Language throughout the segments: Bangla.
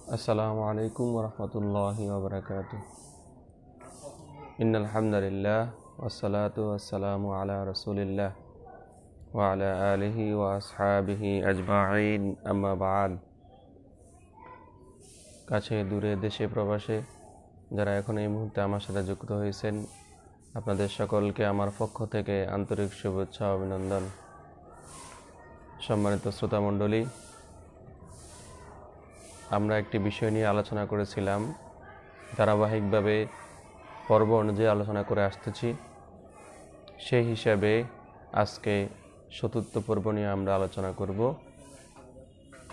আসসালামু আলাইকুম ওরহমতুল্লাহি ওবরাকাতুহ। ইন্নাল হামদুলিল্লাহ ওয়াসসালাতু ওয়াসসালামু আলা রাসূলিল্লাহ ওয়া আলা আলিহি ওয়া আসহাবিহি আজমাইন, আম্মা বা'দ। কাছে দূরে দেশে প্রবাসে যারা এখন এই মুহূর্তে আমার সাথে যুক্ত হয়েছেন, আপনাদের সকলকে আমার পক্ষ থেকে আন্তরিক শুভেচ্ছা ও অভিনন্দন। সম্মানিত শ্রোতামণ্ডলী, আমরা একটি বিষয় নিয়ে আলোচনা করেছিলাম, ধারাবাহিকভাবে পর্ব অনুযায়ী আলোচনা করে আসতেছি। সেই হিসাবে আজকে চতুর্থ পর্ব নিয়ে আমরা আলোচনা করব,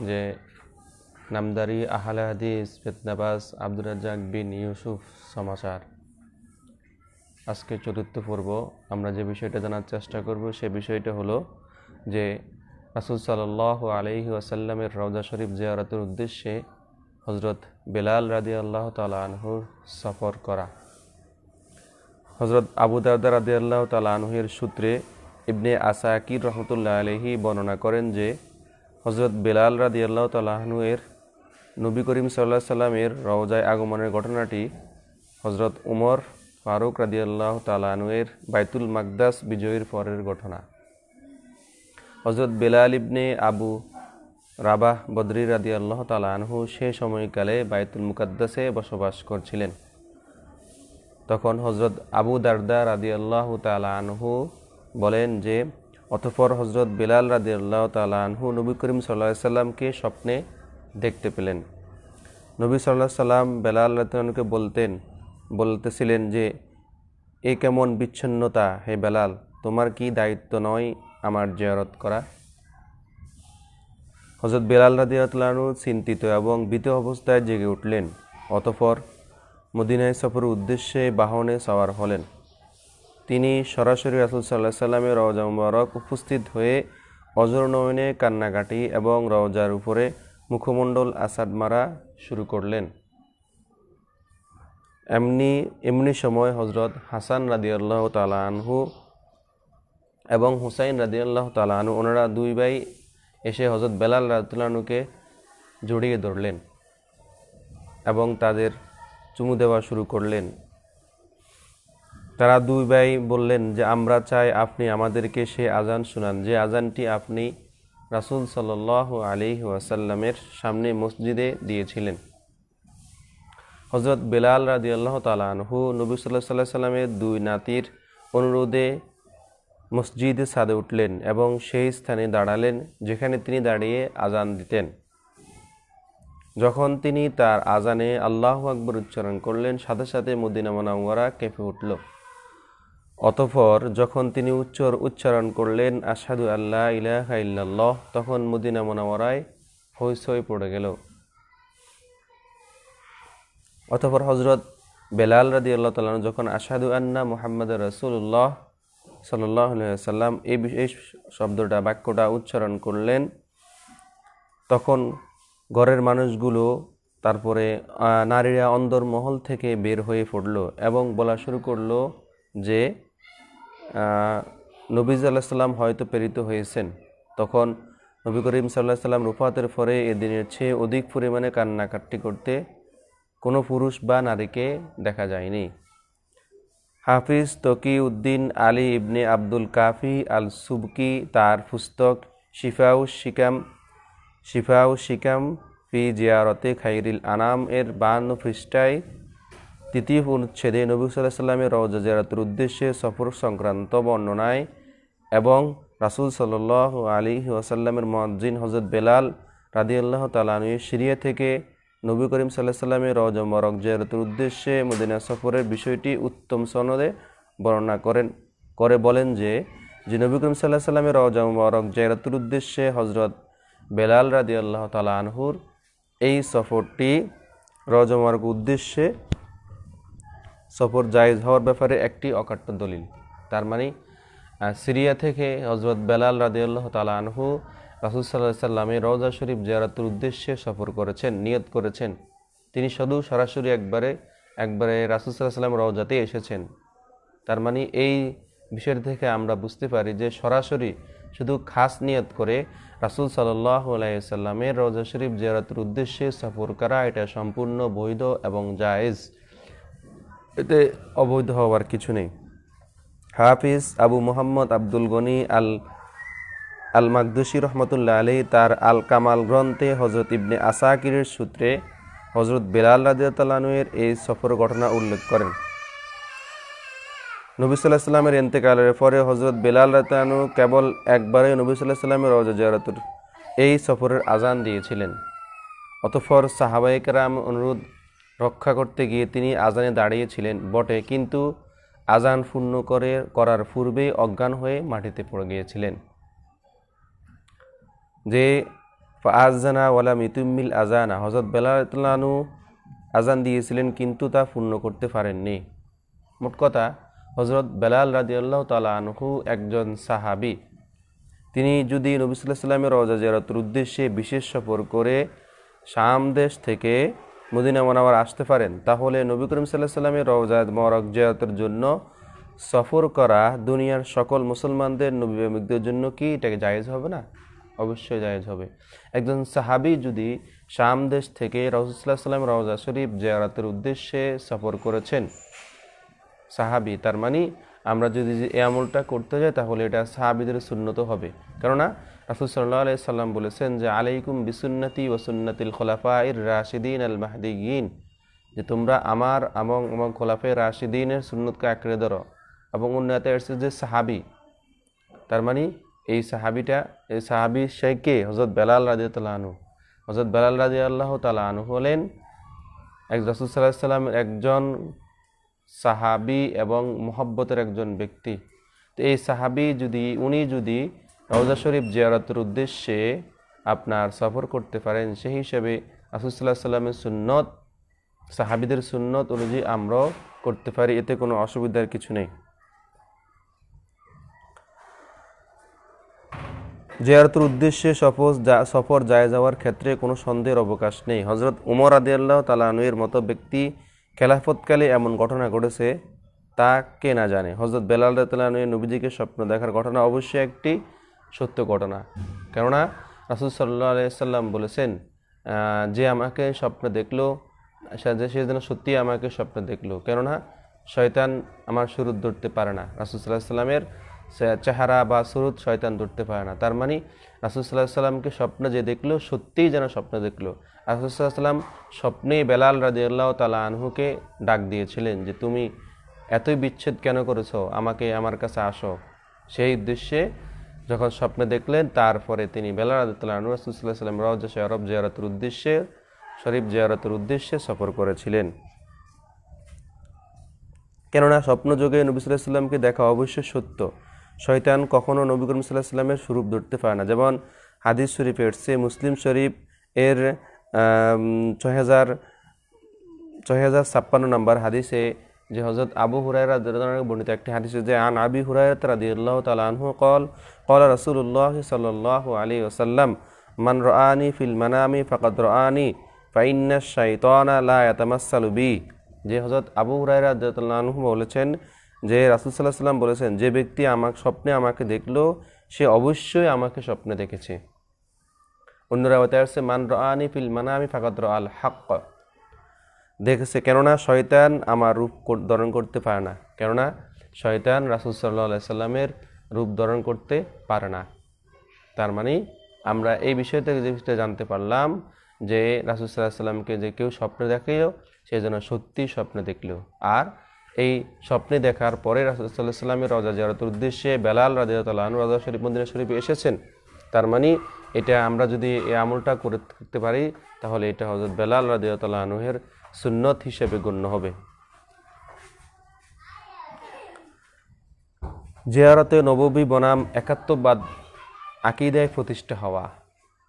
যে নামদারি আহলে হাদিস ফিতনাবাজ আব্দুর রাজ্জাক বিন ইউসুফ সমাচার। আজকে চতুর্থ পর্ব আমরা যে বিষয়টা জানার চেষ্টা করব, সে বিষয়টা হলো যে রাসূল সাল্লাল্লাহু আলাইহি ওয়াসাল্লামের রওজা শরীফ জিয়ারতের উদ্দেশ্যে হযরত বেলাল রাদিয়াল্লাহু তাআলা আনহুর সফর করা। হযরত আবু দারদা রাদিয়াল্লাহু তাআলা আনহুর সূত্রে ইবনে আসাকির রহমতুল্লাহ আলাইহি বর্ণনা করেন যে হযরত বেলাল রাদিয়াল্লাহু তাআলা আনহুর নবী করিম সাল্লাল্লাহু আলাইহি সাল্লামের রওজায় আগমনের ঘটনাটি হযরত উমর ফারুক রাদিয়াল্লাহু তাআলা আনহুর বাইতুল মাকদাস বিজয়ের পরের ঘটনা। হযরত বেলাল ইবনে আবু রাবাহ বদরি রাদিয়াল্লাহু তাআলা আনহু সে সময়কালে বাইতুল মুকাদ্দাসে বসবাস করছিলেন। তখন হযরত আবু দারদা রাদিয়াল্লাহু তাআলা আনহু বলেন যে অতঃপর হযরত বেলাল রাদিয়াল্লাহু তাআলা আনহু নবী করিম সাল্লাল্লাহু আলাইহি সাল্লামকে স্বপ্নে দেখতে পেলেন। নবী সাল্লাল্লাহু আলাইহি সাল্লাম বেলাল রাদিয়াল্লাহু আনহুকে বলতেছিলেন যে, এ কেমন বিচ্ছিন্নতা হে বেলাল, তোমার কি দায়িত্ব নয় আমার জিয়ারত করা? হযরত বেলাল রাদিয়াল্লাহু আনহু চিন্তিত এবং ভীত অবস্থায় জেগে উঠলেন। অতঃপর মদিনায় সফরের উদ্দেশ্যে বাহনে সওয়ার হলেন। তিনি সরাসরি রাসূল সাল্লাল্লাহু আলাইহি সাল্লামের রওজা মুবারক উপস্থিত হয়ে অঝোর নয়নে কান্নাকাটি এবং রওজার উপরে মুখমণ্ডল আসাদ মারা শুরু করলেন। এমনি সময় হযরত হাসান রাদিয়াল্লাহু তাআলা আনহু এবং হুসাইন রাদিয়াল্লাহু তাআলা আনহু, ওনারা দুই ভাই এসে হযরত বেলাল রাদিয়াল্লাহু আনহুকে জড়িয়ে ধরলেন এবং তাদের চুমু দেওয়া শুরু করলেন। তারা দুই ভাই বললেন যে, আমরা চাই আপনি আমাদেরকে সে আজান শুনান যে আজানটি আপনি রাসূল সাল্লাল্লাহু আলাইহি ওয়াসাল্লামের সামনে মসজিদে দিয়েছিলেন। হযরত বেলাল রাদিয়াল্লাহু তাআলা আনহু নবী সাল্লাল্লাহু আলাইহি সাল্লামের দুই নাতির অনুরোধে মসজিদে ছাদে উঠলেন এবং সেই স্থানে দাঁড়ালেন যেখানে তিনি দাঁড়িয়ে আজান দিতেন। যখন তিনি তার আজানে আল্লাহু আকবার উচ্চারণ করলেন, সাথে সাথে মদিনা মুনাওয়ারা কেঁপে উঠল। অতঃপর যখন তিনি উচ্চারণ করলেন আশহাদু আল্লা ইলাহা ইল্লাল্লাহ, তখন মদিনা মুনাওয়ারায় হইচই পড়ে গেল। অতঃপর হযরত বেলাল রাদিয়াল্লাহু তাআলা যখন আশহাদু আন্না মুহাম্মাদুর রাসূলুল্লাহ সাল্লাল্লাহু আলাইহি ওয়াসাল্লাম এই শব্দটা বাক্যটা উচ্চারণ করলেন, তখন ঘরের মানুষগুলো, তারপরে নারীরা অন্দরমহল থেকে বের হয়ে পড়ল এবং বলা শুরু করলো যে নবী সাল্লাল্লাহু আলাইহি সাল্লাম হয়তো প্রেরিত হয়েছেন। তখন নবী করিম সাল্লাল্লাহু আলাইহি সাল্লাম রুফাতের পরে এদিনের চেয়ে অধিক পরিমাণে কান্নাকাটি করতে কোনো পুরুষ বা নারীকে দেখা যায়নি। হাফিজ তকিউদ্দিন আলী ইবনে আব্দুল কাফি আল সুবকি তার পুস্তক শিফাউ শিকাম ফি জিয়ারতে খাইরিল আনাম এর 52 পৃষ্ঠায় তৃতীয় অনুচ্ছেদে নবী সাল্লাল্লাহু আলাইহি সাল্লামের রওজা জিয়ারতের উদ্দেশ্যে সফর সংক্রান্ত বর্ণনায় এবং রাসূল সাল্লাল্লাহু আলাইহি ওয়াসাল্লামের মুয়াজ্জিন হযরত বেলাল রাদিয়াল্লাহু তাআলা আনহু সিরিয়া থেকে নবী করিম সাল্লাল্লাহু আলাইহি সাল্লামের রওজা মুবারক জিয়ারতের উদ্দেশ্যে মদিনা সফরের বিষয়টি উত্তম সনদে বর্ণনা করে বলেন যে নবী করিম সাল্লাল্লাহু আলাইহি সাল্লামের রওজা মুবারক জিয়ারতের উদ্দেশ্যে হযরত বেলাল রাদিয়াল্লাহু তাআলা আনহুর এই সফরটি রওজা মুবারক উদ্দেশ্যে সফর জায়েজ হওয়ার ব্যাপারে একটি অকাট্য দলিল। তার মানে সিরিয়া থেকে হযরত বেলাল রাদিয়াল্লাহু তাআলা আনহু রাসূল সাল্লাল্লাহু আলাইহি সাল্লামের রওজা শরীফ জিয়ারতের উদ্দেশ্যে সফর করেছেন, নিয়ত করেছেন। তিনি শুধু সরাসরি একবারে রাসূল সাল্লাল্লাহু আলাইহি সাল্লামের রওজাতে এসেছেন। তার মানে এই বিষয় থেকে আমরা বুঝতে পারি যে সরাসরি শুধু খাস নিয়ত করে রাসূল সাল্লাল্লাহু আলাইহি ওয়াসাল্লামের রওজা শরীফ জিয়ারতের উদ্দেশ্যে সফর করা এটা সম্পূর্ণ বৈধ এবং জায়েজ, এতে অবৈধ হওয়ার কিছু নেই। হাফিজ আবু মুহাম্মদ আব্দুল গনি আল মাকদুসি রহমতুল্লাহ আলাইহি তার আল কামাল গ্রন্থে হযরত ইবনে আসাকিরের সূত্রে হযরত বেলাল রাদিয়াল্লাহু আনহু এর এই সফর ঘটনা উল্লেখ করেন। নবী সাল্লাল্লাহু আলাইহি ওয়াসাল্লামের ইন্তেকালের পরে হযরত বেলাল রাদিয়াল্লাহু আনহু কেবল একবারই নবী সাল্লাল্লাহু আলাইহি ওয়াসাল্লামের রওজা জিয়ারতের এই সফরের আজান দিয়েছিলেন। অতঃপর সাহাবায়ে কেরাম অনুরোধ রক্ষা করতে গিয়ে তিনি আজানে দাঁড়িয়েছিলেন বটে, কিন্তু আজান পূর্ণ করার পূর্বেই অজ্ঞান হয়ে মাটিতে পড়ে গিয়েছিলেন। যে ফাআযানা ওয়ালাম ইউতিম্মিল আযানা, হযরত বেলাল রাদিয়াল্লাহু আনহু আজান দিয়েছিলেন কিন্তু তা পূর্ণ করতে পারেননি। মোট কথা, হযরত বেলাল রাদিয়াল্লাহু তাআলা আনহু একজন সাহাবী। তিনি যদি নবী সাল্লাল্লাহু আলাইহি ওয়াসাল্লামের রওজা জিয়ারতের উদ্দেশ্যে বিশেষ সফর করে শাম দেশ থেকে মদিনা মুনাওয়ারা আসতে পারেন, তাহলে নবী করিম সাল্লাল্লাহু আলাইহি ওয়াসাল্লামের রওজা মুবারক জিয়ারতের জন্য সফর করা দুনিয়ার সকল মুসলমানদের, নবী প্রেমিকদের জন্য কি এটাকে জায়েজ হবে না? অবশ্যই জায়েজ হবে। একজন সাহাবী যদি শাম দেশ থেকে রাসূল সাল্লাল্লাহু আলাইহি ওয়াসাল্লামের রওজা শরীফ জিয়ারতের উদ্দেশ্যে সফর করেছেন, সাহাবী, তার মানে আমরা যদি এই আমলটা করতে যাই তাহলে এটা সাহাবীদের সুন্নত হবে। কেননা রাসূল সাল্লাল্লাহু আলাইহি সাল্লাম বলেছেন যে আলাইকুম বিসুন্নতি ওয়া সুন্নাতিল খুলাফায়ে রাশিদিন আল মাহদিয়িন, যে তোমরা আমার এবং খোলাফায়ে রাশিদিনের সুন্নতকে আঁকড়ে ধরো। এবং উন্নতে এসেছে যে সাহাবী, তার মানে এই সাহাবী শেখে হযরত বেলাল রাদিয়াল্লাহু আনহু। হযরত বেলাল রাদিয়াল্লাহু তাআলা আনহু হলেন রাসূল সাল্লাল্লাহু আলাইহি সাল্লামের একজন সাহাবী এবং মুহাব্বতের একজন ব্যক্তি। তো এই সাহাবী উনি যদি রওজা শরীফ জিয়ারতের উদ্দেশ্যে আপনার সফর করতে পারেন, সেই হিসেবে রাসূল সাল্লাল্লাহু আলাইহি সাল্লামের সুন্নত, সাহাবীদের সুন্নত অনুযায়ী আমরাও করতে পারি, এতে কোনো অসুবিধার কিছু নেই। জিয়ারতের উদ্দেশ্যে সফর জায়েজ যাওয়ার ক্ষেত্রে কোনো সন্দেহের অবকাশ নেই। হযরত উমর রাদিয়াল্লাহু তাআলা আনহু এর মতো ব্যক্তি খেলাফতকালে এমন ঘটনা ঘটেছে তা কে না জানে। হযরত বেলাল রাদিয়াল্লাহু আনহু নবীজিকে স্বপ্ন দেখার ঘটনা অবশ্যই একটি সত্য ঘটনা। কেননা রাসূল সাল্লাল্লাহু আলাইহি সাল্লাম বলেছেন, যে আমাকে স্বপ্ন দেখলো সে যেন সত্যি আমাকে স্বপ্ন দেখলো, কেননা শয়তান আমার সুরত ধরতে পারে না। রাসূল সাল্লাল্লাহু আলাইহি সাল্লামের চেহারা বা সুরত শয়তান ধরতে পারে না। তার মানে রাসূল সাল্লাল্লাহু আলাইহি সাল্লামকে স্বপ্ন যে দেখলো সত্যিই যেন স্বপ্ন দেখলো। রাসূল সাল্লাল্লাহু আলাইহি সাল্লাম স্বপ্নে বেলাল রাদিয়াল্লাহু তাআলা আনহুকে ডাক দিয়েছিলেন যে তুমি এতই বিচ্ছেদ কেন করেছো, আমার কাছে আসো। সেই উদ্দেশ্যে যখন স্বপ্নে দেখলেন, তারপরে তিনি বেলাল রাদিয়াল্লাহু আনহু রাসূল সাল্লাল্লাহু আলাইহি সাল্লাম রওজা শরীফ জিয়ারতের উদ্দেশ্যে সফর করেছিলেন। কেননা স্বপ্নযোগে নবী সাল্লাল্লাহু আলাইহি সাল্লামকে দেখা অবশ্যই সত্য। শয়তান কখনো নবী করিম সাল্লাল্লাহু আলাইহি সাল্লামের স্বরূপ ধরতে পারে না। যেমন হাদিস শরীফে এসেছে, মুসলিম শরীফ এর 6056 নম্বর হাদিসে, যে হযরত আবু হুরায়রা রাদিয়াল্লাহু আনহু বর্ণিত একটি হাদিসে, যে আন আবি হুরায়রা রাদিয়াল্লাহু তাআলা আনহু قال রাসূলুল্লাহ সাল্লাল্লাহু আলাইহি ওয়াসাল্লাম মান রাআনি ফিল মানামি ফাকাদ রাআনি ফাইন্না শাইতানা লা ইয়াতামাসসালু বি। যে হযরত আবু হুরায়রা রাদিয়াল্লাহু আনহু বলেছেন যে রাসূল সাল্লাল্লাহু আলাইহি সাল্লাম বলেছেন, যে ব্যক্তি স্বপ্নে আমাকে দেখলো সে অবশ্যই আমাকে স্বপ্নে দেখেছে। অন্য রাওয়াতে আছে মান রাআনি ফিল মানামি ফাকাদ রাআল হক, দেখেছে। কেননা শয়তান আমার রূপ ধারণ করতে পারে না, কেননা শয়তান রাসূল সাল্লাল্লাহু আলাইহি সাল্লামের রূপ ধারণ করতে পারে না। তার মানে আমরা এই বিষয় থেকে যে বিষয়টা জানতে পারলাম যে রাসূল সাল্লাল্লাহু আলাইহি সাল্লামকে যে কেউ স্বপ্নে দেখেও সে যেন সত্যি স্বপ্নে দেখলো। আর এই স্বপ্নে দেখার পরে রাসূল সাল্লাল্লাহু আলাইহি সাল্লামের রওজা জিয়ারতের উদ্দেশ্যে বেলাল রাদিয়াল্লাহু আনহু রওজা শরীফ মদিনা শরীফে এসেছেন। তার মানে এটা আমরা যদি এই আমলটা করতে পারি তাহলে এটা হযরত বেলাল রাদিয়াল্লাহু আনহুর সুন্নত হিসেবে গণ্য হবে। জিয়ারতে নববী বনাম একাত্মবাদ আকীদায় প্রতিষ্ঠা হওয়া।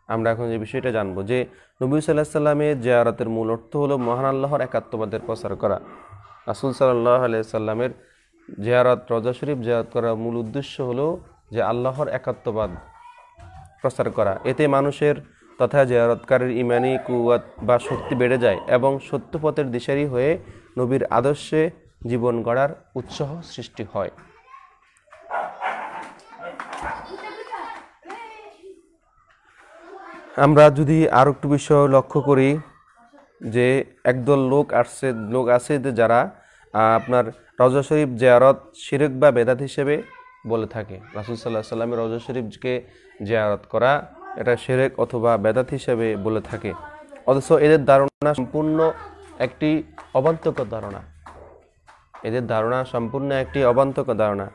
আমরা এখন যে বিষয়টা জানবো যে নবী সাল্লাল্লাহু আলাইহি সাল্লামের জিয়ারতের মূল অর্থ হলো মহান আল্লাহর একাত্মবাদের প্রচার করা। রাসূল সাল্লাল্লাহু আলাইহি সাল্লামের রওজা শরীফ জিয়ারত করার মূল উদ্দেশ্য হলো যে আল্লাহর একাত্মবাদ প্রচার করা। এতে মানুষের তথা জিয়ারতকারীর ঈমানি কুওয়াত বা শক্তি বেড়ে যায় এবং সত্য পথের দিশারি হয়ে নবীর আদর্শে জীবন গড়ার উৎসাহ সৃষ্টি হয়। আমরা যদি আরো একটু বিষয় লক্ষ্য করি যে একদল লোক আছে যে যারা আপনার রওজা শরীফ জিয়ারত শিরক বা বেদাত হিসেবে বলে থাকে। রাসূল সাল্লাল্লাহু আলাইহি ওয়াসাল্লামের রওজা শরীফকে জিয়ারত করা এটা শিরক অথবা বেদাত হিসেবে বলে থাকে, অথচ এদের ধারণা সম্পূর্ণ একটি অবান্তর ধারণা। এদের ধারণা সম্পূর্ণ একটি অবান্তর ধারণা।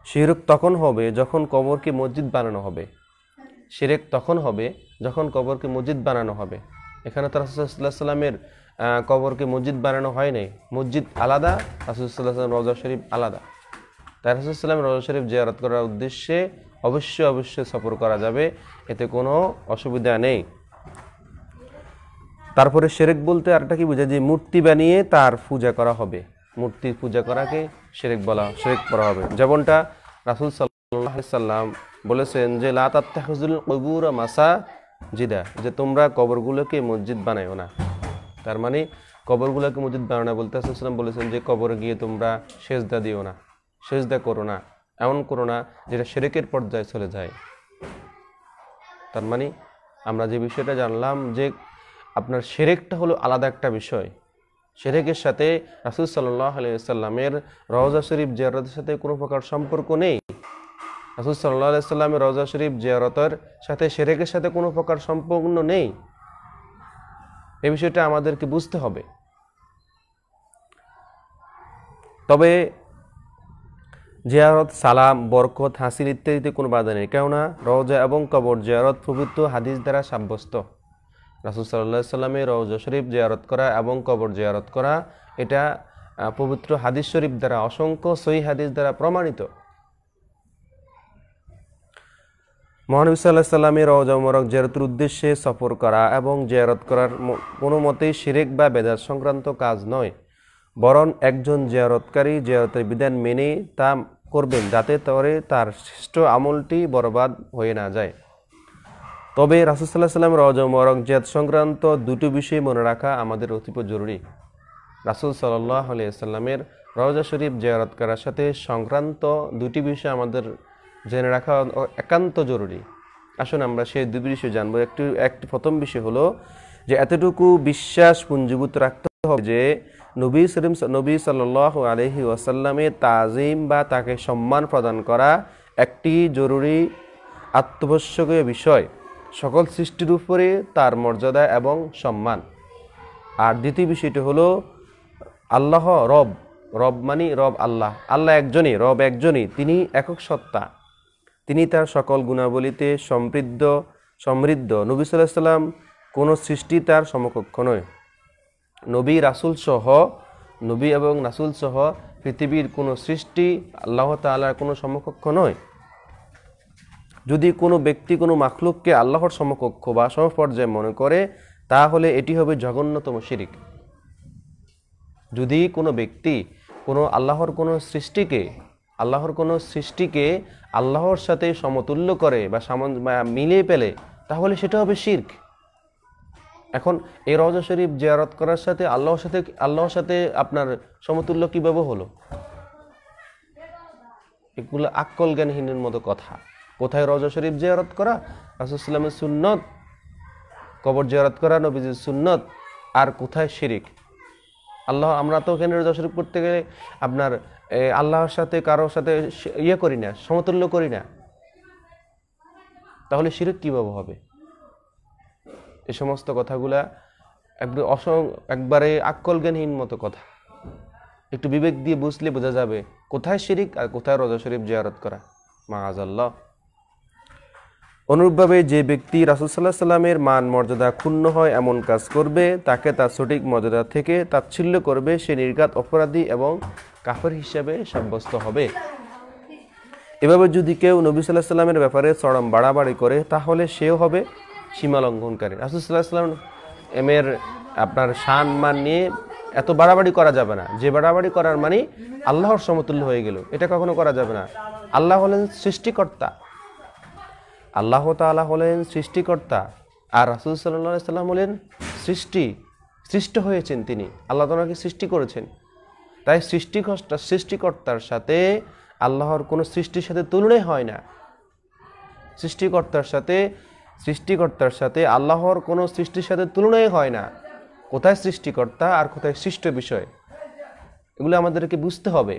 শিরক তখন হবে যখন কবরকে মসজিদ বানানো হবে। শিরক তখন হবে যখন কবরকে মসজিদ বানানো হবে। এখানে তো রাসূল সাল্লাল্লাহু আলাইহি ওয়াসাল্লামের কবরকে মসজিদ বানানো হয় নাই। মসজিদ আলাদা, রাসূল সাল্লাল্লাহু আলাইহি ওয়াসাল্লাম রওজা শরীফ আলাদা। তাই রাসূল সাল্লাল্লাহু আলাইহি ওয়াসাল্লাম রওজা শরীফ জিয়ারত করার উদ্দেশ্যে অবশ্যই সফর করা যাবে, এতে কোনো অসুবিধা নেই। তারপরে শিরক বলতে আরেকটা কি বোঝায়, যে মূর্তি বানিয়ে তার পূজা করা হবে। মূর্তি পূজা করাকে শিরক করা হবে। যেমনটা রাসূল সাল্লাল্লাহু আলাইহি ওয়াসাল্লাম বলেছেন যে লা তাত্তাখিযুল কুবুর মাসাজিদা, যে তোমরা কবরগুলোকে মসজিদ বানায়ো না। তার মানে কবরগুলোকে মসজিদ বানানো না বলতে রাসূল সাল্লাল্লাহু আলাইহি ওয়াসাল্লাম বলেছেন যে কবরে গিয়ে তোমরা সেজদা দিও না, সেজদা করো না, এমন করো না যেটা শিরকের পর্যায়ে চলে যায়। তার মানে আমরা যে বিষয়টা জানলাম যে আপনার শিরকটা হলো আলাদা একটা বিষয়। শিরকের সাথে রাসূল সাল্লাল্লাহু আলাইহি ওয়াসাল্লামের রওজা শরীফ জিয়ারতের সাথে কোনো প্রকার সম্পর্ক নেই। রাসূল সাল্লাল্লাহু আলাইহি ওয়াসাল্লামের রওজা শরীফ জিয়ারতের সাথে শিরকের সাথে কোনো প্রকার সম্পর্ক নেই। এই বিষয়টা আমাদেরকে বুঝতে হবে। তবে জিয়ারত, সালাম, বরকত হাসিল ইত্যাদিতে কোনো বাধা নেই, কেননা রওজা এবং কবর জিয়ারত পবিত্র হাদিস দ্বারা সাব্যস্ত। রাসূল সাল্লাল্লাহু আলাইহি ওয়াসাল্লামের রওজা শরীফ জিয়ারত করা এবং কবর জিয়ারত করা এটা পবিত্র হাদিস শরীফ দ্বারা, অসংখ্য সহিহ হাদিস দ্বারা প্রমাণিত। মহানবী সাল্লাল্লাহু আলাইহি ওয়াসাল্লামের রওজা মুবারক জিয়ারতের উদ্দেশ্যে সফর করা এবং জিয়ারত করার কোনো মতেই শিরক বা বেদাত সংক্রান্ত কাজ নয়, বরং একজন জিয়ারতকারী জিয়ারতের বিধান মেনে তা করবেন, যাতে করে তার শ্রেষ্ঠ আমলটি বরবাদ হয়ে না যায়। তবে রাসূল সাল্লাল্লাহু আলাইহি ওয়াসাল্লামের রওজা মুবারক জিয়ারত সংক্রান্ত দুটো বিষয় মনে রাখা আমাদের অতীব জরুরি। রাসূল সাল্লাল্লাহু আলাইহি ওয়াসাল্লামের রওজা শরীফ জিয়ারত করার সাথে সংক্রান্ত দুটি বিষয় আমাদের জেনে রাখা একান্ত জরুরি। আসুন আমরা সেই দুই বিষয় জানবো। একটি প্রথম বিষয় হলো যে এতটুকু বিশ্বাস পুঞ্জীভূত রাখতে হবে যে নবী সাল্লাল্লাহু আলাইহি ওয়াসাল্লামের তাজিম বা তাকে সম্মান প্রদান করা একটি জরুরি আত্মবশ্যকীয় বিষয়, সকল সৃষ্টির উপরে তার মর্যাদা এবং সম্মান। আর দ্বিতীয় বিষয়টি হলো আল্লাহ রব মানে রব আল্লাহ, আল্লাহ একজনই, রব একজনই, তিনি একক সত্তা, তিনি তার সকল গুণাবলীতে সমৃদ্ধ। নবী সাল্লাল্লাহু আলাইহি ওয়াসাল্লাম কোনো সৃষ্টি তার সমকক্ষ নয়। নবী এবং রাসূল সহ পৃথিবীর কোনো সৃষ্টি আল্লাহ তাআলার কোনো সমকক্ষ নয়। যদি কোনো ব্যক্তি কোনো মাখলুককে আল্লাহর সমকক্ষ বা সমপর্যায়ে মনে করে, তাহলে এটি হবে জঘন্যতম শিরক। যদি কোনো ব্যক্তি আল্লাহর কোনো সৃষ্টিকে আল্লাহর সাথে সমতুল্য করে বা মিলিয়ে ফেলে, তাহলে সেটা হবে শিরক। এখন এই রওজা শরীফ জিয়ারত করার সাথে আল্লাহর সাথে আপনার সমতুল্য কিভাবে হলো? এগুলো আক্কল জ্ঞানহীনের মতো কথা। কোথায় রওজা শরীফ জিয়ারত করা রাসূল সাল্লাল্লাহু আলাইহি ওয়াসাল্লামের সুন্নত, কবর জিয়ারত করা নবীজির সুন্নত, আর কোথায় শিরক? আমরা তো এখানে রওজা শরীফ করতে গেলে আপনার আল্লাহর সাথে কারোর সাথে করি না, সমতুল্য করি না, তাহলে শিরক কিভাবে হবে? এই সমস্ত কথাগুলা একবারে আক্কল জ্ঞানহীন মতো কথা। একটু বিবেক দিয়ে বুঝলে বোঝা যাবে কোথায় শিরক আর কোথায় রওজা শরীফ জিয়ারত করা। মাআযাল্লাহ। অনুরূপভাবে যে ব্যক্তি রাসূল সাল্লাল্লাহু আলাইহি ওয়াসাল্লামের মান মর্যাদা ক্ষুণ্ণ হয় এমন কাজ করবে, তাকে তার সঠিক মর্যাদা থেকে তাচ্ছিল্য করবে, সে নির্ঘাত অপরাধী এবং কাফের হিসেবে সাব্যস্ত হবে। এভাবে যদি কেউ নবী সাল্লাল্লাহু আলাইহি ওয়াসাল্লামের ব্যাপারে চরম বাড়াবাড়ি করে, তাহলে সেও হবে সীমা লঙ্ঘনকারী। রাসূল সাল্লাল্লাহু আলাইহি ওয়াসাল্লামের আপনার শান মান নিয়ে এত বাড়াবাড়ি করা যাবে না, যে বাড়াবাড়ি করার মানে আল্লাহর সমতুল্য হয়ে গেল, এটা কখনো করা যাবে না। আল্লাহ হলেন সৃষ্টিকর্তা, আল্লাহ তাআলা হলেন সৃষ্টিকর্তা, আর রাসূল সাল্লাল্লাহু আলাইহি ওয়াসাল্লাম হলেন সৃষ্ট হয়েছেন, তিনি আল্লাহ তাআলাকে সৃষ্টি করেছেন। তাই সৃষ্টিকর্তার সাথে আল্লাহর কোনো সৃষ্টির সাথে তুলনাই হয় না। সৃষ্টিকর্তার সাথে সৃষ্টিকর্তার সাথে আল্লাহর কোনো সৃষ্টির সাথে তুলনাই হয় না। কোথায় সৃষ্টিকর্তা আর কোথায় সৃষ্ট বিষয়, এগুলো আমাদেরকে বুঝতে হবে।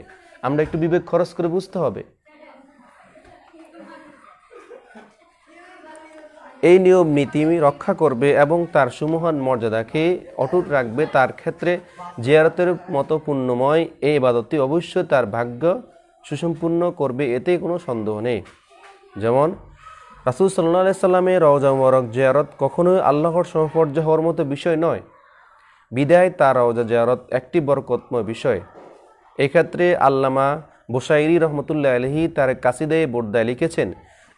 আমরা একটু বিবেক খরচ করে বুঝতে হবে। এই নিয়ম নীতি রক্ষা করবে এবং তার সুমহান মর্যাদাকে অটুট রাখবে, তার ক্ষেত্রে জিয়ারতের মতো পুণ্যময় এই ইবাদতটি অবশ্যই তার ভাগ্য সুসম্পূর্ণ করবে, এতে কোনো সন্দেহ নেই। যেমন রাসূল সাল্লাল্লাহু আলাইহি সাল্লামের রওজা মুবারক জিয়ারত কখনোই আল্লাহর সমপর্যায় হওয়ার মতো বিষয় নয়, বিদায় তার রওজা জিয়ারত একটি বরকতময় বিষয়। এক্ষেত্রে আল্লামা বুসাইরি রহমতুল্লাহ আলাইহি তার কাসিদায়ে বুরদায় লিখেছেন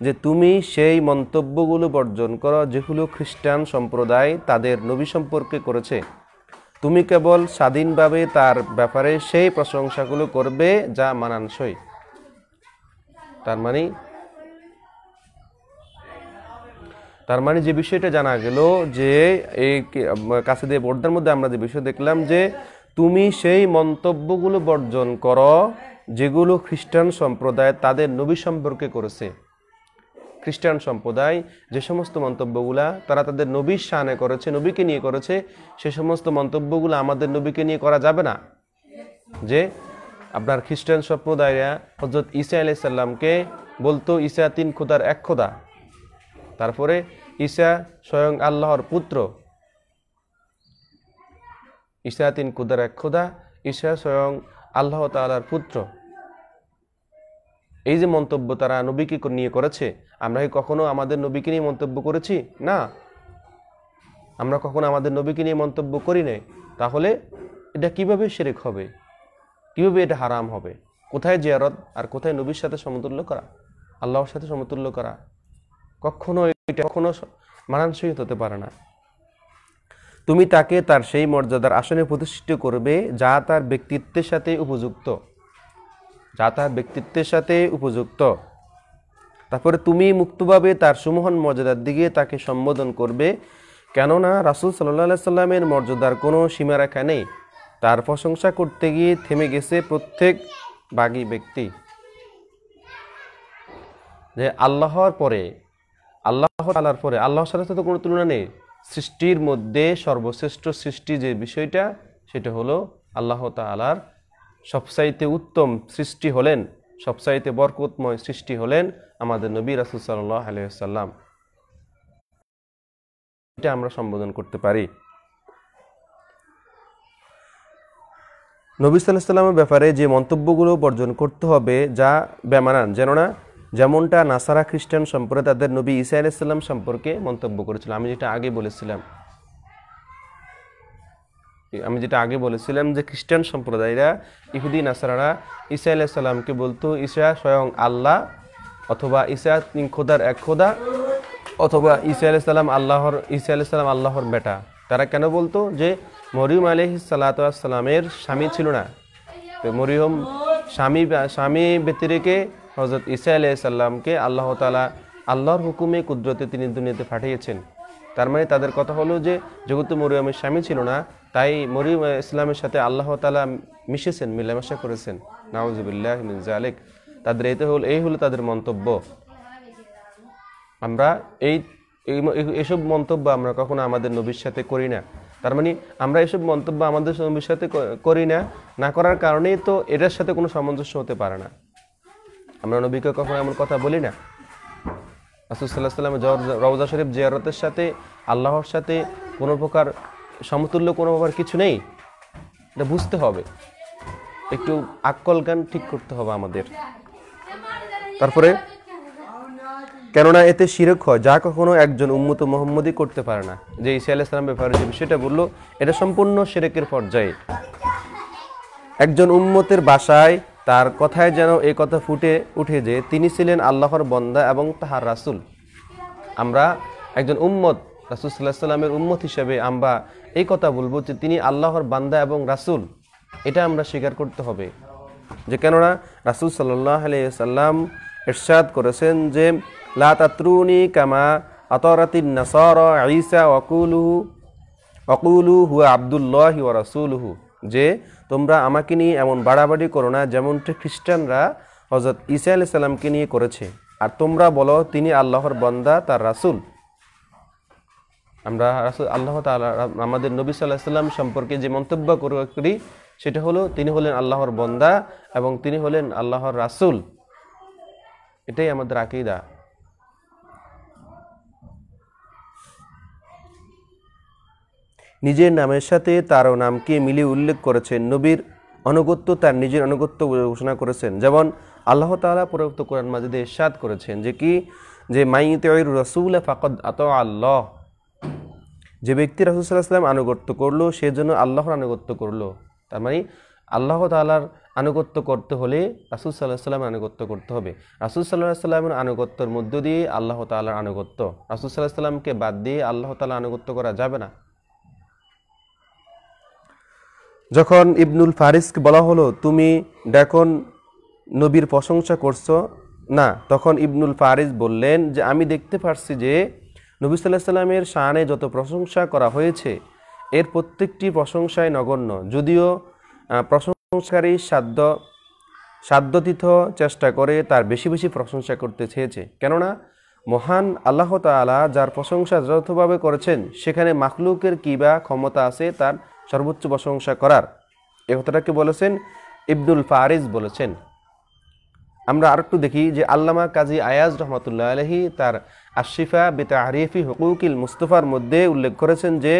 যে তুমি সেই মন্তব্যগুলো বর্জন করো যেগুলো খ্রিস্টান সম্প্রদায় তাদের নবী সম্পর্কে করেছে। তুমি কেবল স্বাধীনভাবে তার ব্যাপারে সেই প্রশংসাগুলো করবে যা মানানসই। তার মানে যে বিষয়টা জানা গেল যে এই কাসিদায়ে বুরদার মধ্যে আমরা যে বিষয় দেখলাম যে তুমি সেই মন্তব্যগুলো বর্জন করো যেগুলো খ্রিস্টান সম্প্রদায় তাদের নবী সম্পর্কে করেছে। খ্রিস্টান সম্প্রদায় যে সমস্ত মন্তব্যগুলা তারা তাদের নবীর শানে করেছে, নবীকে নিয়ে করেছে, সে সমস্ত মন্তব্যগুলো আমাদের নবীকে নিয়ে করা যাবে না। যে আপনার খ্রিস্টান সম্প্রদায়রা হযরত ঈসা আলাইহিস সালামকে বলতো ঈসা 3 খোদার 1 খোদা, তারপরে ঈসা স্বয়ং আল্লাহর পুত্র, ঈসা 3 খোদার 1 খোদা, ঈসা স্বয়ং আল্লাহ তাআলার পুত্র। এই যে মন্তব্য তারা নবীকে নিয়ে করেছে, আমরা কি কখনো আমাদের নবীকে নিয়ে মন্তব্য করেছি? না, আমরা কখনো আমাদের নবীকে নিয়ে মন্তব্য করি নাই। তাহলে এটা কিভাবে শিরক হবে, কিভাবে এটা হারাম হবে? কোথায় জিয়ারত আর কোথায় নবীর সাথে সমতুল্য করা, আল্লাহর সাথে সমতুল্য করা? কখনো এটা কখনো মানানসই হতে পারে না। তুমি তাকে তার সেই মর্যাদার আসনে প্রতিষ্ঠিত করবে যা তার ব্যক্তিত্বের সাথে উপযুক্ত, যা তার ব্যক্তিত্বের সাথে উপযুক্ত। তারপরে তুমি মুক্তভাবে তার সুমহান মর্যাদার দিকে তাকে সম্বোধন করবে, কেননা রাসূল সাল্লাল্লাহু আলাইহি সাল্লামের মর্যাদার কোনো সীমারেখা নেই। তার প্রশংসা করতে গিয়ে থেমে গেছে প্রত্যেক বাগী ব্যক্তি। যে আল্লাহর পরে, আল্লাহ তাআলার পরে আল্লাহর সাথে তো কোনো তুলনা নেই। সৃষ্টির মধ্যে সর্বশ্রেষ্ঠ সৃষ্টি যে বিষয়টা, সেটা হলো আল্লাহ তাআলার সবচাইতে উত্তম সৃষ্টি হলেন, সবচাইতে বরকতময় সৃষ্টি হলেন আমাদের নবী রাসূল সাল্লাল্লাহু আলাইহি ওয়াসাল্লাম। এটা আমরা সম্বোধন করতে পারি। নবী সাল্লাল্লাহু আলাইহি ওয়াসাল্লামের ব্যাপারে যে মন্তব্যগুলো বর্জন করতে হবে যা বেমানান, যেমনটা নাসারা খ্রিস্টান সম্প্রদায় তাদের নবী ঈসা আলাইহিস সালাম সম্পর্কে মন্তব্য করেছিল। আমি যেটা আগে বলেছিলাম যে খ্রিস্টান সম্প্রদায়রা, ইহুদি নাসারারা ঈসা আলাইহিস সালামকে বলতো ঈসা স্বয়ং আল্লাহ, অথবা ঈসা 3 খোদার 1 খোদা, অথবা ঈসা আলাইহিস সালাম আল্লাহর বেটা। তারা কেন বলতো? যে মরিয়ম আলাইহিস সালাতু ওয়াস সালামের স্বামী ছিল না, তো মরিয়ম স্বামী ব্যতিরেকে হযরত ঈসা আলাইহিস সালামকে আল্লাহ তাআলা আল্লাহর হুকুমে কুদরতে তিনি দুনিয়াতে পাঠিয়েছেন। তার মানে তাদের কথা হলো যে যেহেতু মরিয়মের স্বামী ছিল না, তাই মরিয়ম ইসলামের সাথে আল্লাহ তাআলা মিশেছেন, মিলামেশা করেছেন। নাউযুবিল্লাহি মিন যালিক। তাদের এই হলো তাদের মন্তব্য। আমরা এইসব মন্তব্য আমরা কখনো আমাদের নবীর সাথে করি না। তার মানে আমরা এইসব মন্তব্য আমাদের নবীর সাথে করি না, না করার কারণেই তো এটার সাথে কোনো সামঞ্জস্য হতে পারে না। আমরা নবীকে কখনো এমন কথা বলি না। রাসূল সাল্লাল্লাহু আলাইহি ওয়াসাল্লামের রওজা শরীফ জিয়ারতের সাথে আল্লাহর সাথে কোনো প্রকার সমতুল্য কোনো প্রকার কিছু নেই। এটা বুঝতে হবে, একটু আকল জ্ঞান ঠিক করতে হবে আমাদের। তারপরে কেননা এতে শিরক হয় যা কখনো একজন উম্মত মুহাম্মদী করতে পারে না। যে ঈসা আলাইহিস সালাম ব্যাপারে যে বিষয়টা বললো, এটা সম্পূর্ণ শিরকের পর্যায়ে। একজন উম্মতের ভাষায় তার কথায় যেন এই কথা ফুটে উঠে যে তিনি ছিলেন আল্লাহর বান্দা এবং তাহার রাসূল। আমরা একজন উম্মত, রাসূল সাল্লাল্লাহু আলাইহি ওয়াসাল্লামের উম্মত হিসেবে আমরা এই কথা বলবো যে তিনি আল্লাহর বান্দা এবং রাসূল। এটা আমরা স্বীকার করতে হবে। যে কেননা রাসূল সাল্লাল্লাহু আলাইহি ওয়াসাল্লাম ইরশাদ করেছেন যে লা তাতরুনি কামা আতারাতিন নাসারা ঈসা ওয়াকুলু হুয়া আব্দুল্লাহি ওয়া রাসূলুহু। যে তোমরা আমাকে নিয়ে এমন বাড়াবাড়ি করো না যেমনটি খ্রিস্টানরা হযরত ঈসা আলাইহিস সালামকে নিয়ে করেছে, আর তোমরা বলো তিনি আল্লাহর বান্দা তার রাসূল। আমরা আল্লাহ তাআলা আমাদের নবী সাল্লাল্লাহু আলাইহি সাল্লাম সম্পর্কে যে মন্তব্য করি সেটা হলো তিনি হলেন আল্লাহর বান্দা এবং তিনি হলেন আল্লাহর রাসূল। এটাই আমাদের আকীদা। নিজের নামের সাথে তারও নামকে মিলিয়ে উল্লেখ করেছেন। নবীর আনুগত্য তার নিজের আনুগত্য ঘোষণা করেছেন। যেমন আল্লাহ তাআলা পবিত্র কোরআন মাজিদে ইরশাদ করেছেন যে মাইয়ুতিউর রাসূল ফাকাদ আতা আল্লাহ, যে ব্যক্তি রাসূল সাল্লাল্লাহু আলাইহি ওয়াসাল্লাম আনুগত্য করলো সে যেন আল্লাহর আনুগত্য করলো। তার মানে আল্লাহ তাআলার আনুগত্য করতে হলে রাসূল সাল্লাল্লাহু আলাইহি ওয়াসাল্লামের আনুগত্য করতে হবে। রাসূল সাল্লাল্লাহু আলাইহি ওয়াসাল্লামের আনুগত্যের মধ্য দিয়ে আল্লাহ তাআলার আনুগত্য। রাসূল সাল্লাল্লাহু আলাইহি ওয়াসাল্লামকে বাদ দিয়ে আল্লাহ তাআলার আনুগত্য করা যাবে না। যখন ইবনুল ফারিসকে বলা হলো তুমি দেখুন নবীর প্রশংসা করছো না, তখন ইবনুল ফারিস বললেন যে আমি দেখতে পারছি যে নবী সাল্লাল্লাহু আলাইহি ওয়াসাল্লামের শানে যত প্রশংসা করা হয়েছে এর প্রত্যেকটি প্রশংসায় নগণ্য, যদিও প্রশংসাকারী সাধ্যতীত চেষ্টা করে তার বেশি বেশি প্রশংসা করতে চেয়েছে। কেননা মহান আল্লাহ তাআলা যার প্রশংসা যথাযথভাবে করেছেন সেখানে মাখলুকের কী বা ক্ষমতা আছে তার সর্বোচ্চ প্রশংসা করার। এ কথাটাকে বলেছেন ইবনুল ফারিস বলেছেন। আমরা আরেকটু দেখি যে আল্লামা কাজী আয়াজ রহমাতুল্লাহ আলাইহি তার আশিফা বিতারিফি হুকুকিল মুস্তাফার মধ্যে উল্লেখ করেছেন যে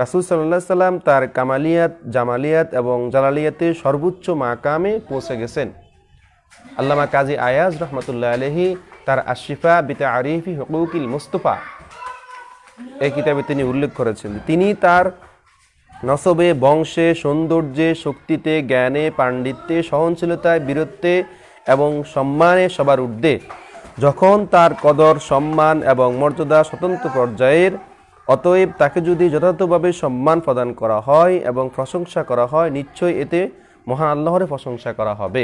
রাসূল সাল্লাল্লাহু আলাইহি সাল্লাম তার কামালিয়াত, জামালিয়াত এবং জালালিয়াতের সর্বোচ্চ মাকামে পৌঁছে গেছেন। আল্লামা কাজী আয়াজ রহমাতুল্লাহ আলাইহি তার আশিফা বিতারিফি হুকুকিল মুস্তাফা এই কিতাবে তিনি উল্লেখ করেছেন তিনি তার নসবে, বংশে, সৌন্দর্যে, শক্তিতে, জ্ঞানে, পাণ্ডিত্যে, সহনশীলতায়, বীরত্বে এবং সম্মানে সবার ঊর্ধ্বে। যখন তার কদর, সম্মান এবং মর্যাদা স্বতন্ত্র পর্যায়ের, অতএব তাকে যদি যথাযথভাবে সম্মান প্রদান করা হয় এবং প্রশংসা করা হয় নিশ্চয়ই এতে মহান আল্লাহর প্রশংসা করা হবে।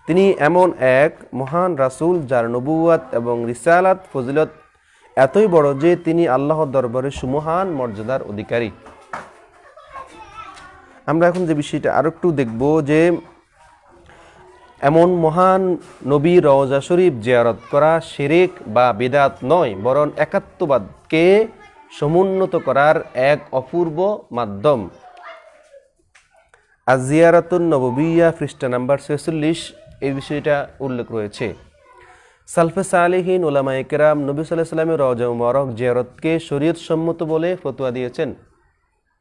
তিনি এমন এক মহান রাসূল যার নবুওয়াত এবং রিসালাত ফজিলত এতই বড় যে তিনি আল্লাহর দরবারে সুমহান মর্যাদার অধিকারী। আমরা এখন যে বিষয়টা আরো একটু দেখব যে এমন মহান নবীর রওজা শরীফ জিয়ারত করা শিরক বা বিদআত নয়, বরং একাত্মবাদকে সমুন্নত করার এক অপূর্ব মাধ্যম। আজ-জিয়ারাতুন নববিয়্যা পৃষ্ঠা নাম্বার 46 এই বিষয়টা উল্লেখ রয়েছে। সালফে সালেহিন উলামায়ে কেরাম নবী সাল্লাল্লাহু আলাইহি ওয়াসাল্লামের রওজা মুবারক জিয়ারতকে শরীয়ত সম্মত বলে ফতোয়া দিয়েছেন।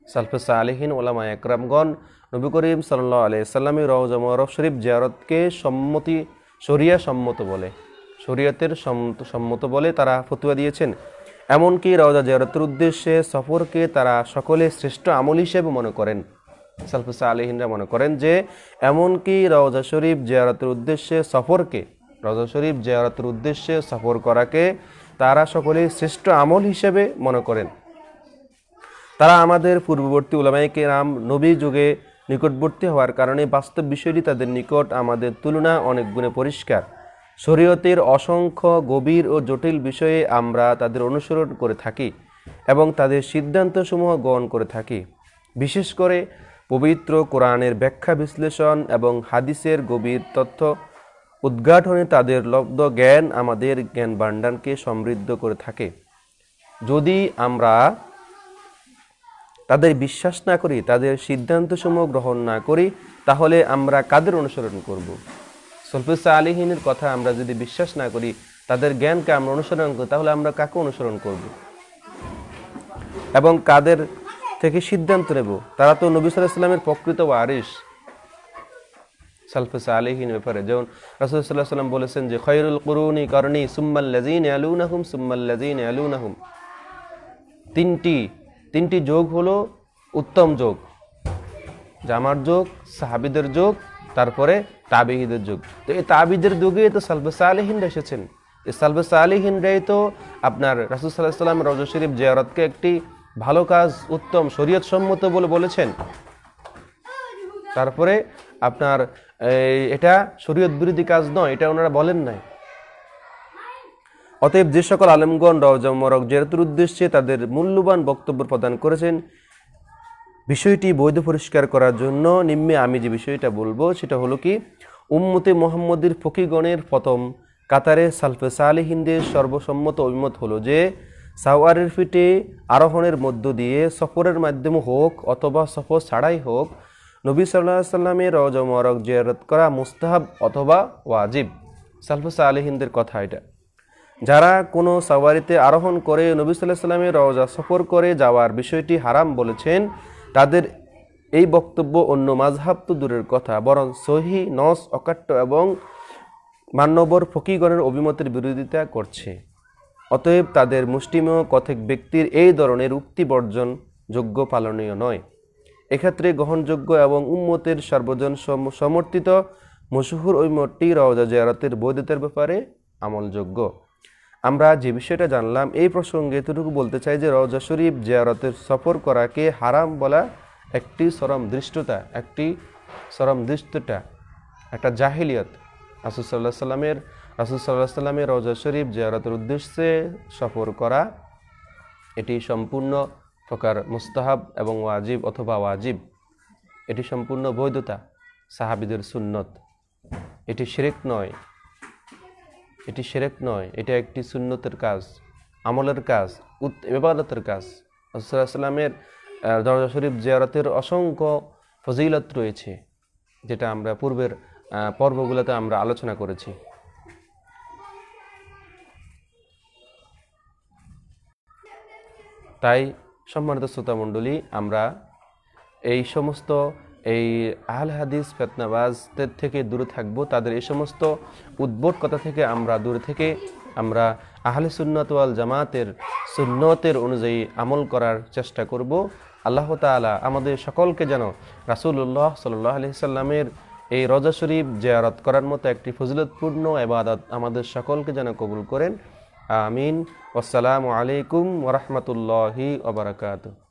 সালফে সালেহিন উলামায়ে কেরামগণ নবী করিম সাল্লাল্লাহু আলাইহি ওয়াসাল্লামের রওজা মুবারক শরীফ জিয়ারতকে শরীয়তের সম্মত বলে তারা ফতোয়া দিয়েছেন। এমনকি রওজা জিয়ারতের উদ্দেশ্যে সফরকে তারা সকলে শ্রেষ্ঠ আমল হিসেবে মনে করেন। সালফে সালেহিনরা মনে করেন যে এমনকি রওজা শরীফ জিয়ারতের উদ্দেশ্যে সফর করাকে তারা সকলে শ্রেষ্ঠ আমল হিসেবে মনে করেন। তারা আমাদের পূর্ববর্তী উলামায়ে কেরাম নবী যুগে নিকটবর্তী হওয়ার কারণে বাস্তব বিষয়টি তাদের নিকট আমাদের তুলনা অনেক গুণে পরিষ্কার। শরীয়তের অসংখ্য গভীর ও জটিল বিষয়ে আমরা তাদের অনুসরণ করে থাকি এবং তাদের সিদ্ধান্তসমূহ গ্রহণ করে থাকি। বিশেষ করে পবিত্র কোরআনের ব্যাখ্যা বিশ্লেষণ এবং হাদিসের গভীর তথ্য উদ্ঘাটনে তাদের লব্ধ জ্ঞান আমাদের জ্ঞান ভাণ্ডারকে সমৃদ্ধ করে থাকে। যদি আমরা তাদের বিশ্বাস না করি, তাদের সিদ্ধান্তসমূহ গ্রহণ না করি, তাহলে আমরা কাদের অনুসরণ করব? সালফে সালেহিনের কথা আমরা যদি বিশ্বাস না করি, তাদের জ্ঞানকে আমরা অনুসরণ করি, তাহলে আমরা কাকে অনুসরণ করব এবং কাদের থেকে সিদ্ধান্ত নেব? তারা তো নবী সাল্লাল্লাহু আলাইহি ওয়াসাল্লামের প্রকৃত ওয়ারিস। সালফে সালেহিন ব্যাপারে যেমন রাসূল সাল্লাল্লাহু আলাইহি ওয়াসাল্লাম বলেছেন যে খায়রুল কুরুনি কারনি সুম্মাল লাযিনা ইয়ালুনাহুম সুম্মাল লাযিনা ইয়ালুনাহুম। তিনটি যোগ হলো উত্তম যোগ, যে আমার যোগ, সাহাবীদের যোগ, তারপরে তাবিঈদের যুগ। তো এই তাবিঈদের যুগে তো সালফে সালেহিনরা এসেছেন। এই সালফে সালেহিনরাই তো আপনার রাসূল সাল্লাল্লাহু আলাইহি ওয়াসাল্লাম রওজা শরীফ জিয়ারতকে একটি ভালো কাজ, উত্তম শরীয়ত সম্মত বলে বলেছেন। তারপরে আপনার এটা শরীয়ত বিরোধী কাজ নয়, এটা ওনারা বলেন নাই। অতএব যে সকল আলেমগণ রওজা মুবারক জিয়ারতের উদ্দেশ্যে তাদের মূল্যবান বক্তব্য প্রদান করেছেন, বিষয়টি বৈধ পরিষ্কার করার জন্য নিম্নে আমি যে বিষয়টা বলবো সেটা হলো কি, উম্মতে মুহাম্মদের ফকিহগণের প্রথম কাতারে সালফে সালেহিনদের সর্বসম্মত অভিমত হলো যে সাওয়ারের পিঠে আরোহণের মধ্য দিয়ে সফরের মাধ্যমে হোক অথবা সফর ছাড়াই হোক নবী সাল্লাল্লাহু আলাইহি সাল্লামের রওজা মুবারক জিয়ারত করা মুস্তাহাব অথবা ওয়াজিব। সালফে সালেহিনদের কথা এটা। যারা কোনো সাওয়ারিতে আরোহণ করে নবী সাল্লাল্লাহু আলাইহি সাল্লামের রওজা সফর করে যাওয়ার বিষয়টি হারাম বলেছেন, তাদের এই বক্তব্য অন্য মাযহাব তো দূরের কথা, বরং সহিহ নস অকাট্য এবং মান্যবর ফকিগণের অভিমতের বিরোধিতা করছে। অতএব তাদের মুষ্টিমেয় কথক ব্যক্তির এই ধরনের উক্তি বর্জন যোগ্য, পালনীয় নয়। এক্ষেত্রে গ্রহণযোগ্য এবং উম্মতের সর্বজন সমর্থিত মশহুর ওই মতটি রওজা জিয়ারতের বৈধতার ব্যাপারে আমলযোগ্য। আমরা যে বিষয়টা জানলাম এই প্রসঙ্গে এতটুকু বলতে চাই যে রওজা শরীফ জিয়ারতের সফর করাকে হারাম বলা একটি চরম দৃষ্টতা, একটা জাহিলিয়ত। রাসূল সাল্লাল্লাহু আলাইহি সাল্লামের রওজা শরীফ জিয়ারতের উদ্দেশ্যে সফর করা এটি সম্পূর্ণ প্রকার মুস্তাহাব এবং ওয়াজিব অথবা ওয়াজিব। এটি সম্পূর্ণ বৈধতা, সাহাবীদের সুন্নত। এটি শিরক নয়, এটা একটি সুন্নতের কাজ, আমলের কাজ, ইবাদতের কাজ। রাসূল সাল্লাল্লাহু আলাইহি সাল্লামের রওজা শরীফ জিয়ারতের অসংখ্য ফজিলত রয়েছে, যেটা আমরা পূর্বের পর্বগুলোতে আমরা আলোচনা করেছি। তাই সম্মানিত শ্রোতামণ্ডলী, আমরা এই সমস্ত আহলে হাদিস ফিতনাবাজদের থেকে দূরে থাকব। তাদের এই সমস্ত উদ্ভট কথা থেকে আমরা দূরে থেকে আমরা আহলে সুন্নাত ওয়াল জামাতের সুন্নতের অনুযায়ী আমল করার চেষ্টা করব। আল্লাহ তাআলা আমাদের সকলকে যেন রাসূলুল্লাহ সাল্লাল্লাহু আলাইহি সাল্লামের এই রওজা শরীফ জিয়ারত করার মতো একটি ফজিলতপূর্ণ ইবাদত আমাদের সকলকে যেন কবুল করেন। আমিন। আসসালামু আলাইকুম ওয়া রাহমাতুল্লাহি ওয়া বারাকাতুহু।